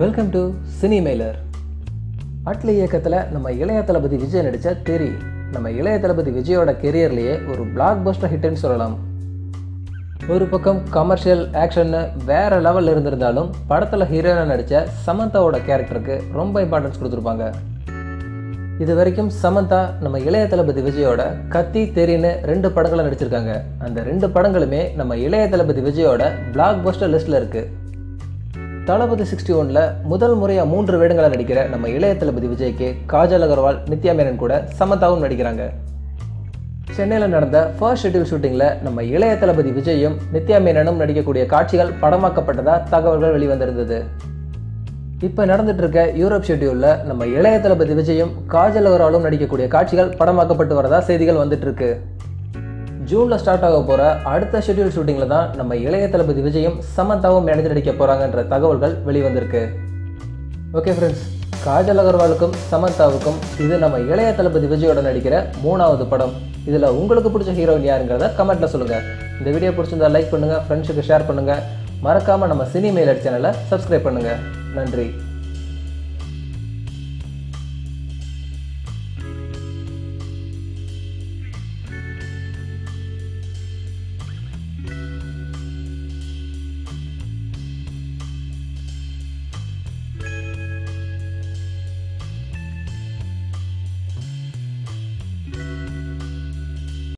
Welcome to சினிமெய்லர். Atlee இயக்கத்தில் நம்ம இளைய தளபதி விஜய் நடித்த தெரி நம்ம இளைய தளபதி விஜயோட கெரியர்லேயே ஒரு பிளாக் பஸ்டர் ஹிட்னு சொல்லலாம். ஒரு பக்கம் கமர்ஷியல் ஆக்ஷன்னு வேற லெவலில் இருந்திருந்தாலும் படத்தில் ஹீரோயினாக நடித்த சமந்தாவோட கேரக்டருக்கு ரொம்ப இம்பார்ட்டன்ஸ் கொடுத்துருப்பாங்க. இது வரைக்கும் சமந்தா நம்ம இளைய தளபதி விஜயோட கத்தி தெரின்னு 2 படங்களை நடிச்சிருக்காங்க. அந்த 2 படங்களுமே நம்ம இளைய தளபதி விஜயோட பிளாக் பஸ்டர் லிஸ்ட்டில் இருக்குது. தளபதி 61ல் முதல் முறையாக 3 வேடங்களை நடிக்கிற நம்ம இளைய தளபதி விஜய்க்கு காஜல் அகர்வால், நித்யா மேனன் கூட சமந்தாவும் நடிக்கிறாங்க. சென்னையில் நடந்த ஃபர்ஸ்ட் ஷெட்யூல் ஷூட்டிங்கில் நம்ம இளைய தளபதி விஜயும் நித்யா மேனனும் நடிக்கக்கூடிய காட்சிகள் படமாக்கப்பட்டதா தகவல்கள் வெளிவந்திருந்தது. இப்போ நடந்துட்டு இருக்க யூரோப் ஷெட்யூலில் நம்ம இளைய தளபதி விஜயும் காஜல் அகர்வாலும் நடிக்கக்கூடிய காட்சிகள் படமாக்கப்பட்டு வரதா செய்திகள் வந்துட்டு இருக்கு. ஜூனில் ஸ்டார்ட் ஆக போகிற அடுத்த ஷெட்யூல் ஷூட்டிங்கில் தான் நம்ம இளைய தளபதி விஜயும் சமந்தாவும் இணைந்து நடிக்க போகிறாங்கன்ற தகவல்கள் வெளிவந்திருக்கு. ஓகே ஃப்ரெண்ட்ஸ், காஜல் அகர்வாலுக்கும் சமந்தாவுக்கும் இது நம்ம இளைய தளபதி விஜயோட நடிக்கிற 3வது படம். இதில் உங்களுக்கு பிடிச்ச ஹீரோயின் யாருங்கிறத கமெண்ட்டில் சொல்லுங்கள். இந்த வீடியோ பிடிச்சிருந்தா லைக் பண்ணுங்கள், ஃப்ரெண்ட்ஸுக்கு ஷேர் பண்ணுங்கள். மறக்காமல் நம்ம சினிமெய்லர் சேனலை சப்ஸ்கிரைப் பண்ணுங்கள். நன்றி.